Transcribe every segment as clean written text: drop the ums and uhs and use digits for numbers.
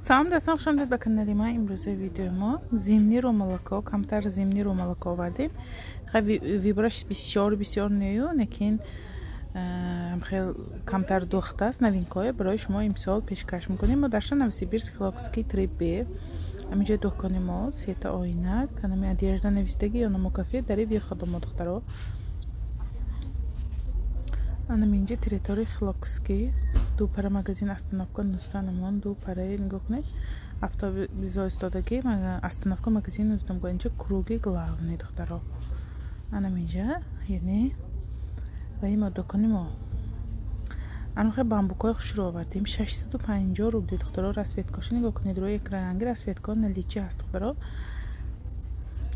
سلام دوستان، خوش آمدید به کانال ما. امروز ویدیو ما زمینی رو молоко کمتر زمینی رو молоко آوردیم. خیلی ویبرش بسیار نیو نکن خیلی کمتر دوخته است. نوینکای برای شما امسال پیشکش میکنیم. ما در شهر نوسیبیرسک خلاکسکی 3B همینجا دکان ما سیت آینه کنم одежда نویسندگی یا نمو کافی در وی خدمات دخترها. انا اینجا تریتوری خلاکسکی دو پره مغازین остановка دوستانمون دو پره نگاه کنید. автобус ایستادگی остановка مغازین دوستم اینجا کروگی главный دخترها. انا اینجا یعنی و این دکان ما انا خیلی بامبوکای خوش رو آوردیم. 650 روبل دخترها. رسویتکاش نگاه کنید. روی اکران رسویتکا نلیچی هست دخترها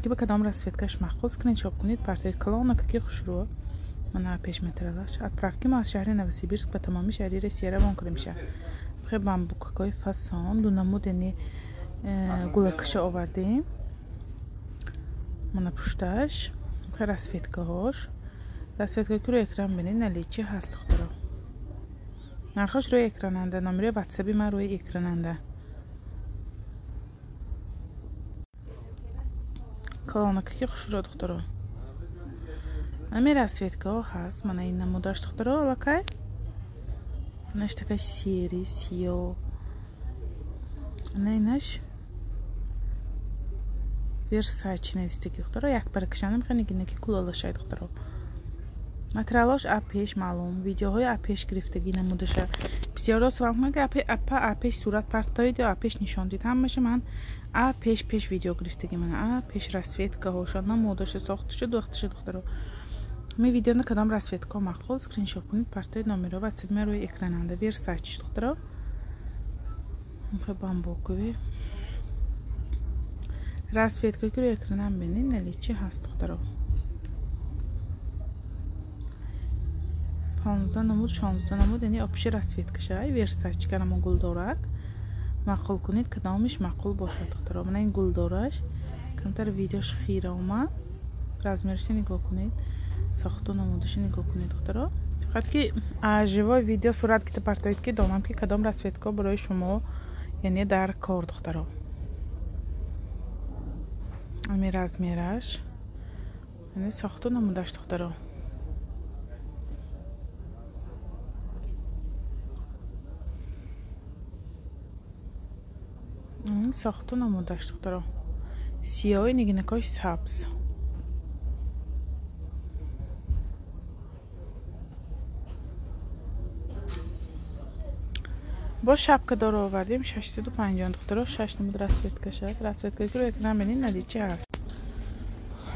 که با کدام رسویتکاش مخصوص کنید چاپ کنید. پرتای کلان که خوش رو من پیش مترلاش отправки ما از شهر نوسیبیرسک به تمامی شهری رسیده وانکده میشه. خیلی بامبوکای فاسون دو نمودنی گولکش آوردیم. من پشتش خیلی رسویتکاش که روی اکران بینید نلیچی هست دخترها. نرخش روی اکراننده. نمره واتسابی من روی اکراننده. کلانکی خوش رو دخترها. امیر رسویتکا هست. من این نموداش دخترها اوکی. نش такая серый سیاه. اینش ورساچ نویسندگی دخترها. یک برکشانم خیلی نگی کلالا شاید دخترها. материалаш апеш маълум. видеоҳои апеш гирифтагӣ намудаша. бисёро савол мекунанд ки апеш сурат партоид ё апеш нишондид. ҳамаша ман апеш видео гирифтагӣ мана. апеш расветкаҳоша намудаша сохташа духташа духтаро. ми видеони кадом расветка махол скриншот кунед. партоид номеро ватсаби ма рӯи экрананда версач духтаро. бамбокови расветка ки рӯи экранам бинед наличи ҳаст духтаро. 15 نمود 16 نمود یعنی آپش رسویتکشه ورساچ کنم گلدارک معقول کنید کدامش معقول باشه دخترها. من این گلدارش کمتر ویدیوش خیره اومد. رزمرش نگاه کنید. ساختو نمودش نگاه کنید دخترها. فقط که اجوای ویدیو صورت گیت پرتایید که دانم که کدام رسویتکا برای شما یعنی در کار دخترها. امی رزمرش یعنی ساختو نمودش دخترها. ساختو نمودش دخترها. سیاهی نگینکاش سبز. با شبکه دار آوردیم. 650 دخترها. 6 نمود رسویتکش هست. رسویتکش رو اکران بینید ندیچه هست.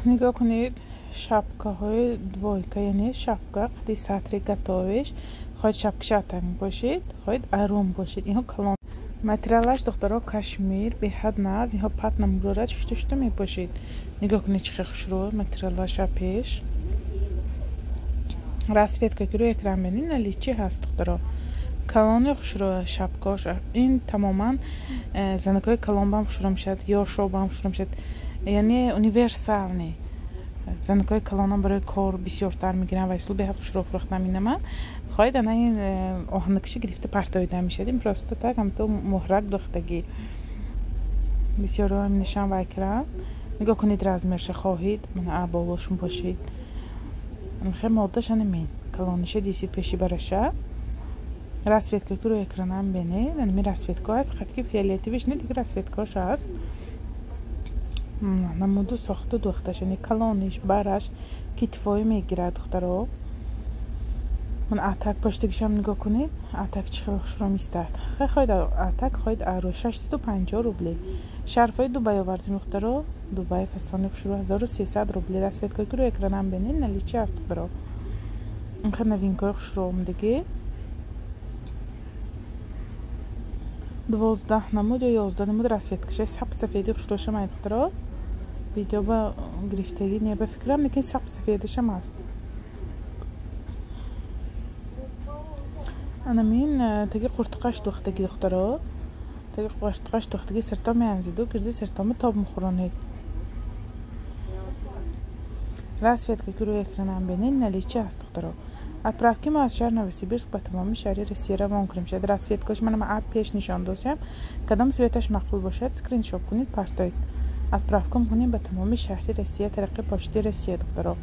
نگاه کنید شبکه های دویکه یعنی شبکه قدی سطری گتاویش خواهید شبکش اتنگ باشید خواهید ارون باشید. اینها کلان материалаш духтаро кашмир беҳад наз инҳо патна мурорат шушта мебошед. нигоҳ кунед чӣ хел хушро материалаша пеш расветка ки рӯи экран бинед наличи ҳаст духтаро. калони хушро шапкош ин тамоман занакои калон бам хушро мешавад ё шо бам хушро мешавад. яъне универсалне занакои калонам барои кор бисёртар мегиранд ва исл беҳад хушро фурӯхта менамад. خواهید انا این آهنکشی گرفته پرتاییده میشدیم. پروسته تک هم تو محرک دختگی بسیار رو هم نشان و اکران. نگاه کنید رزمرش خواهید من عبالاشون باشید. خیلی مادهش نمین کلانشه دیسید پیشی برشه. رسویتکا که رو اکران هم بینه نمی رسویتکا فقط که فیالیتیوش نه دیگه رسویتکاش هست. نمودو ساخته دختش یعنی کلانش برش کتفایی میگیره دخترها. من اتک پشتگیشم نگاه کنید. اتک چقدر شروع میستد. خواهید اتک خواهید ارو 650 روبل. شرفای دوبای آوردیم دخترها. دوبای فسانه شروع 1300 روبل. رسویتکا که رو اکرانم بینید نلیچی هست دخترها. این خیلی نوینکای شروع اومدگی 12 نمود یا 11 نمود رسویتکش سب سفیدی شروع شما دخترها. ویدیو با گرفتگی نیه به فکرم نکن سب سفیدش هم هست. انا مين تجي قرطقاش دوختگی دخترها. تجي قرطقاش دوختگی سرطان میانزیدو کردی سرطان تاب مخورانید. رسویتکا که روی اکرانم بینید نلیچی هست دخترها. отправки ما از شهر نوسیبیرسک به تمام شهری روسیه روان کنیم شد. راسفیتکاش منم اپ پیش نشان دادم. کدام سویتش مقبول باشد اسکرین شات کنید پارتایید. отправкам کنیم به تمام شهری روسیه طریق پشتی روسیه دکترها.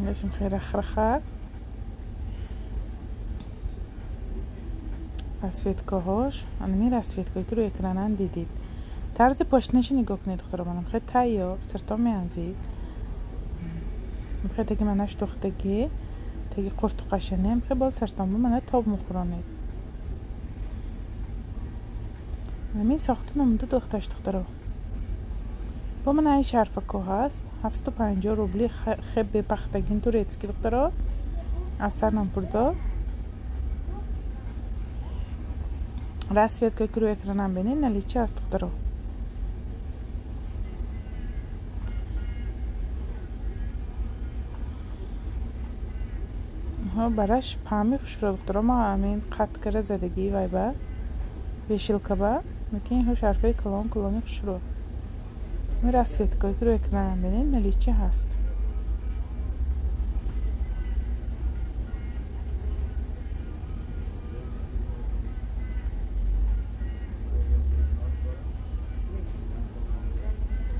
لازم خیر اخر راسفیتکاهاش انمی راسفیتکایی که روی اکرانن دیدید. طرز پاشنه‌اش نگاه کنید دکترها. منم خیلی تایار سرطان میانزید. میخواد که منش دختگی تگی قرط قشنه میخواد بال سرطان با منه تاب مخورانید. می ساختن اومده دختش دخترها. با من ای شرفکو هست 750 روبلی خیلی به پختگین تو ریتسکی دخترها. از سرنام پردا راسفیتکایی که روی اکرانم بینید نلیچه هست دخترها. براش پامی خوش رو دکترها. ما همین قط کره زدگی وای با ویشیل کبا میکنی هوش حرفه کلانی خوش رو. می راسفیتکایی که روی اکرانم بینید نلیچه هست.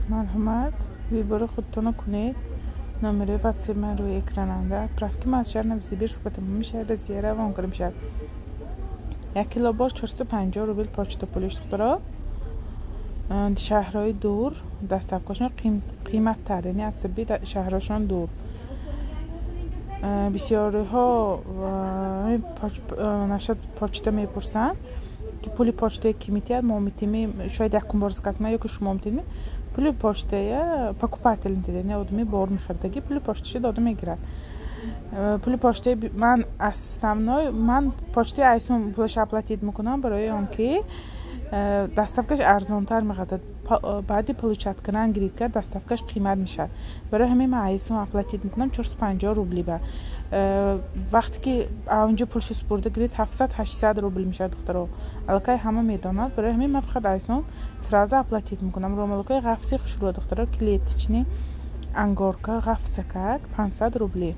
مرحمت ویبر خودتون کنید. نمره واتساپ من روی اکرانم ده. отправки ما از شهر نوسیبیرسک به تمام شهر روسیه روان کنیم شد. 1 کیلوبار 450 روبل پاچتا پولیش دکترها. شهرهای دور دستافکاشون قیمت تر یعنی از سبی شهرشون دور. بسیاری ها نشد پاچتا میپرسن که پولی پاچتا کی میتید ما میتیم شاید یک کمبارس کسمه یا که شما میتیم پولی پاچتا покупатель میتید نه آدمی بار میخردگی پولی پاچتاش داده میگیرد. پولی پاچتا من основной من پاچتا ایسون پولش اپلاتید میکنم برای اون که دستافکش ارزانتر میخواد. بعدی получат کنن گرید کرد دستافکش قیمت میشه. برای همین من ایسون اپلاتید میکنم 450 روبلی با وقتی که اونجا پولش سپرده گرید 700-800 روبل میشه دخترها. الکای همه میداند. برای همین من فقط ایسون سراز اپلاتید میکنم. رومالکای غفصی خوش رو دخترها کلیتچنی انگارکا غفصه کرد 500 روبلی.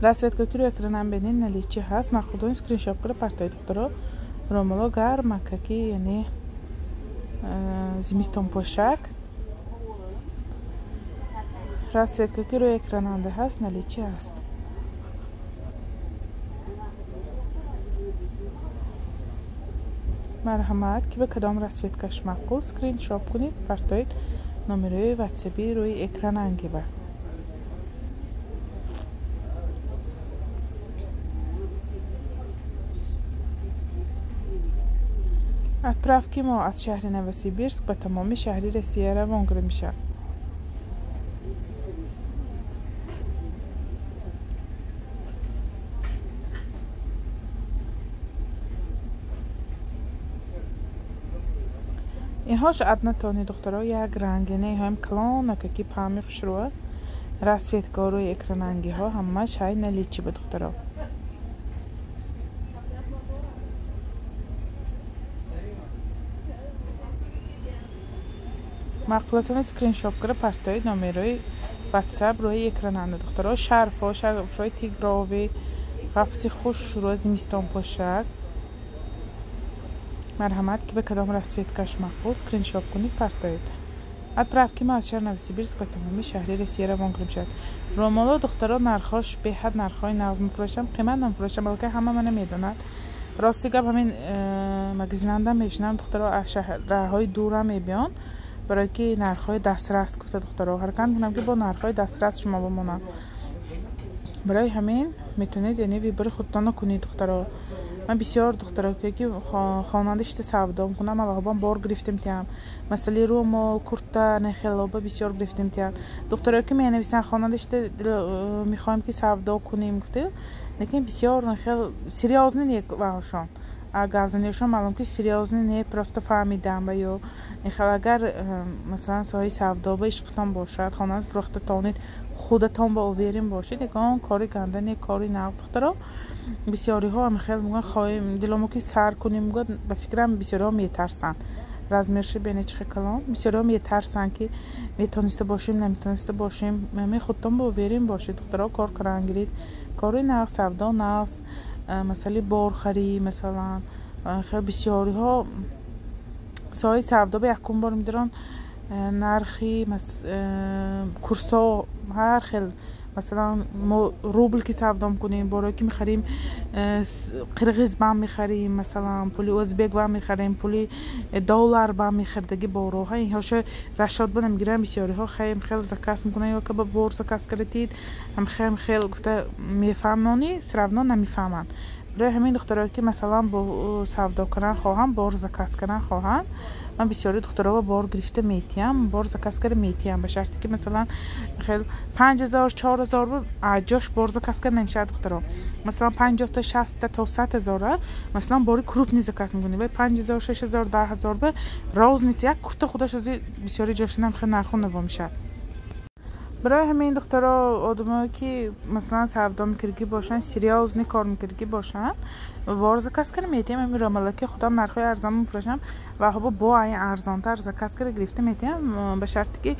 راسفیتکایی که روی اکرانم بینید نلیچه هست. من خودم اسکرین شات کنم پارتایید دخترها. رومالو گرم مککی یعنی زمستون پوشک. راسفیتکایی که روی اکراننده هست نلیچه هست. مرحمت که به کدام راسفیتکاش مقبول اسکرین شات کنید پارتایید نمره واتساپی روی اکران انگیبه. отправки ما از شهر نوسیبیرسک به تمام شهری روسیه روان کنیم میشه. اینهاش ادنه تانی دخترها یک رنگینه هم کلان که پامی خوش روه. راسفیتکا روی اکران انگی ها همش های نلیچی به دخترها. مقبولتون اسکرین شات کنید پارتایید نمره واتساپ روی اکراننده دخترها. شرفای تیگراوی غفصی خوش رو زمستون پوشک. مرحمت که به کدام راسفیتکاش مقبول اسکرین شات کنید پارتایید. отправки ما از شهر نوسیبیرسک به تمام شهری روسیه روان کنیم شد. رومالو دخترها نرخاش به حد نرخای نغز میفروشم قیمت نمیفروشم بلکه همه من میدونند. راستی گپ همین مگزیننده میشنم دخترها از شهرهای دور هم میبیان برای که نرخ‌های دسترس گفته دخترها حرکت کنم که با نرخ‌های دسترس شما بمونم. برای همین میتونید یعنی ویبر خودتان کنید دخترها. من بسیار دخترها که خوانندشت سودا میکنم من واقعا بار گرفتم تیم مثلا رومال کورتا نخلابه بسیار گرفتم تیم دخترها که مینویسن خوانندشت میخوایم که سودا کنیم گفته لیکن بسیار نخل سریازنی نیک واهاشان گازنیشون معلوم که سریازنی نه просто فهمیدم و یا اگر مثلا سایه سودا به عشقتان باشد خوانند فروخته تانید خودتان با اویرین باشید یکان کاری گنده نه کاری نقض دخترها. بسیاری ها هم خیلی میگن خواهیم دلمو که سر کنیم میگن به فکرم بسیاری ها میترسن размерши бене чӣ калон. бисёриҳо метарсанд ки метавониста бошем наметавониста бошем. Ами худтон боверин бошед духтаро, кор кардан гиред, кори нағз, савдо нағз, масъалаи борхарӣ масалан хел бисёриҳо соҳаи савдо ба якум бор медоранд нархи курсо ҳар хел مثلا ما روبل که سودا میکنیم، بارایی که میخریم قرغیز بام میخریم، مثلا پولی ازبک بام میخریم، پولی دلار بام میخردگی باراها اینهاش رشاد بدم میگیرن. بسیاری ها خیلی زکاس میکنن یا که با بور زکاس کردید هم خیلی گفته میفهمانی سرافنا نمیفهمن. برای همین دخترایی که مثلا با سودا کردن خواهم بار زکاس کردن خواهم، من بسیاری دخترها بار گرفته میتیم، بار زکاس کرده میتیم به شرطی که مثلا خیلی 5000 4000 جاش بار زکاس کرده نمیشه دخترها. مثلا 50 تا 60 تا 100000 مثلا باری کروپ نیز زکاس میکنی و 5000 6000 10000 به راز نیست یک کرت خودش از بسیاری جاش نم خیلی نرخون نوا میشه. برای همین دخترها آدمایی که مثلا سودا میکردگی باشن سریاز نی کار میکردگی باشن بار زکاس کنه میتیم همین راملکی خودم نرخای ارزان میفروشم و با این ارزانتر زکاس کرده گرفته میتیم به شرطی که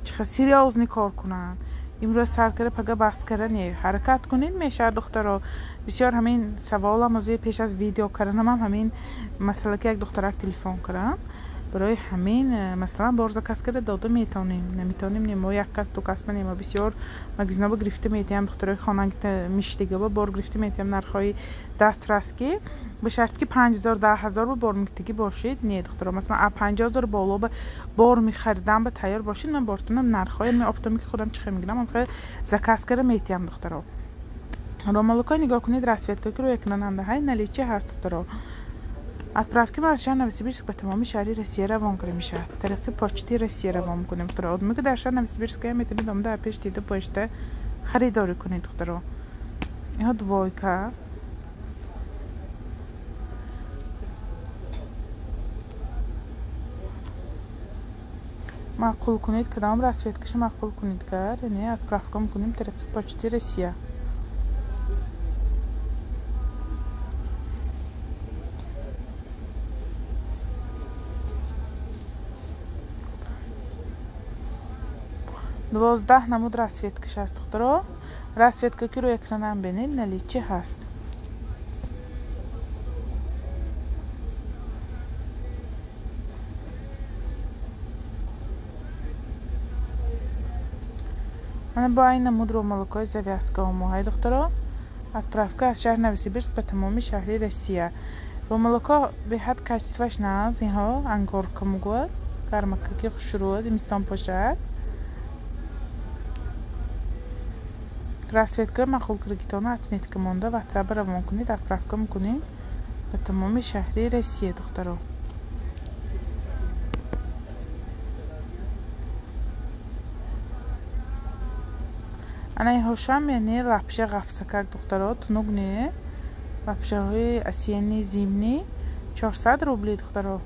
چه سریاز نی کار کنن. امروز سر کرده پگه بس کردن حرکت کنین میشه دخترها. بسیار همین سوالم از پیش از ویدیو کردنم همین مسئله که یک دخترک تلفن کردن. برای همین مثلا بار زکاس کرده داده میتونیم نمیتونیم نیم یک کس دو کس منیم بسیار مگزنا با گرفته میتیم دخترای خانگی میشتگه با بار گرفته میتیم نرخای دسترس که به شرط که 5000 10000 با بار میگتگی باشید. نه دخترا مثلا 50000 بالا به بار میخریدم به تیار باشید من بارتونم نرخای می افتادم که خودم چه میگیرم من خیلی زکاس کرده میتیم دخترا. رامالوکای نگاه کنید رسویت که روی کننده های نلیچه هست دخترا. отправки از شهر نوسیبیرسک به تمامی شهری روسیه روان کرده میشه. طریق پاچتی روسیه روان میکنیم دخترا. آدمی که در شهر نوسیبیرسک میتونید آمده پیش دیده پشته خریداری کنید دخترا. اینها دوایکه معقول کنید کدام رسویت کش معقول کنید کرد یعنی отправка میکنیم طریق پاچتی روسیه. دوازده نمود رسویت کش هست دخترا. رسویت که روی اکرانم بینید نلیچه هست. من با این نمود رو ملکای завязка های دخترا. отправка از شهر نوسیبیرسک به تمامی شهری روسیه. رو ملکا به حد کачествоش ناز اینها انگارکا مگود گرمکا که خوشروه زمستان پاشد. رسویتگر معقول کردگیتانه اتمیت که مانده واتساب روان کنید отправка میکنیم به تمامی شهری روسیه دخترا. انا هاشم یعنی لپشه غفسکک دخترا تنوگ نه لپشه های اسیانی زیمنی 400 روبلی دخترا.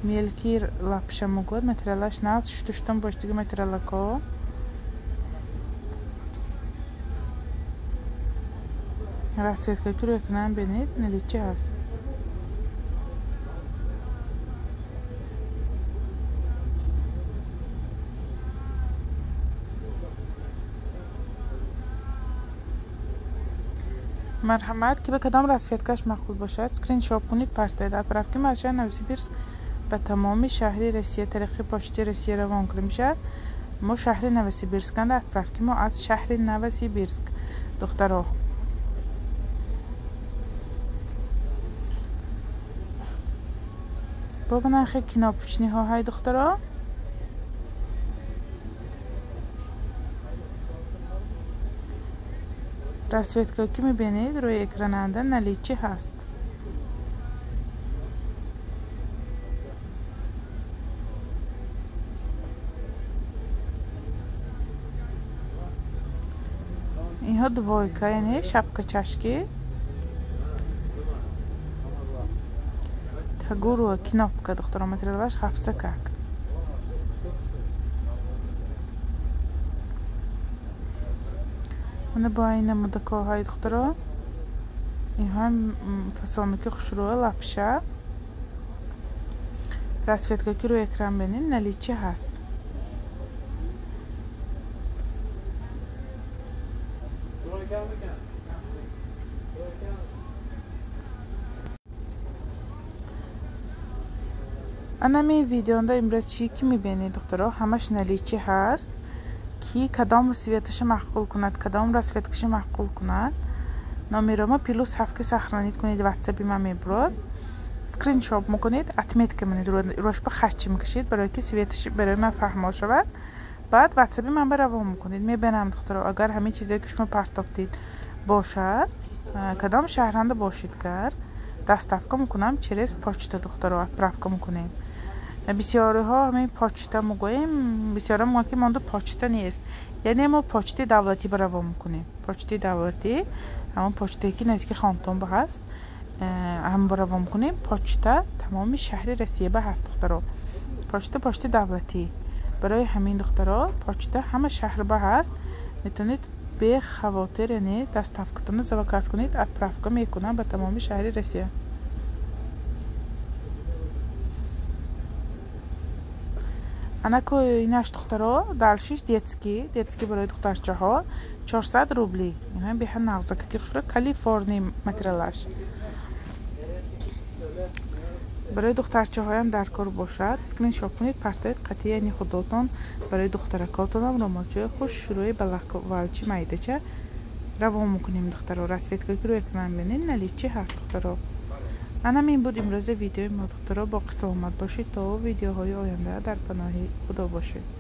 ملکی لپشه مگود متریالش ناز شتوشتون باشتگی متریالکا. رسویت که رو اکنام بینید نلیچه هست. مرحمت که به کدام رسویتکش مقبول باشد سکرین شاپ کنید پرتاید. отправки از شهر نوسیبیرسک به تمامی شهری روسیه طریق پاچتی روسیه روان کرده میشه. ما شهر نوسیبیرسکند отправки ما از شهر نوسیبیرسک دخترها. با نرخ کیناپوچنی ها های دخترها. رسویتکا که میبینید روی اکراننده نلیچی هست. اینها دوایکه یعنی شبکه چشکی تگورو کناپکه دخترا متریالش غفسکک. من با این مدکه های دخترا این هم فسانکی خوشروه لپشه. رسفیتگاه که روی اکران بینین نلیچی هست. انمی ویدیوندا امروز چی که میبینید دکترها همش نلیچی هست که کدام سویتش معقول کند کدام رسفیتکش معقول کند. نامیرما پلوس هفت که سخرانید کنید واتساپی من میبرد سکرین شاپ میکنید اتمیت کنید روش به خشچی میکشید برای که سویتش برای من فهم شود. بعد واتساپی من برام میکنید میبینم دکترها اگر همه چیزایی که شما پرتافتید باشد کدام شهرنده باشید کار دستافکا میکنم через почта دکترها отправка میکنیم. بسیاری ها همین پاچتا میگوییم بسیاری ها میگویم مانده پاچتا نیست یعنی ما پاچتی دولتی برام میکنیم. پاچتی دولتی همون پاچتی که نزدیک خانتون به هست هم برام میکنیم. پاچتا تمامی شهر روسیه به هست دکترها. پاچتا دولتی برای همین دکترها پاچتا همه شهر به هست. میتونید به خواطر یعنی دستافکتون زواکاس کنید отправка میکنم به تمامی شهر روسیه. انا که اینش دخترها دالشیش детский برای دخترچه ها 400 روبلی. این هم به نغزه که خوره کالیفرنی متریالش برای دخترچه هایم در کار باشد. اسکرین شاپ کنید پرتایید قطعی یعنی خودتون برای دخترکاتون هم رومالچه خوش شروعی بلکوالچی مایدچه روان میکنیم دخترها. رسفیتگاه که روی اکران بینین نلیچی هست دخترها. انم این بود امروز ویدیو ما دخترها. با سلامت باشید تا ویدیوهای آینده در پناه خدا باشید.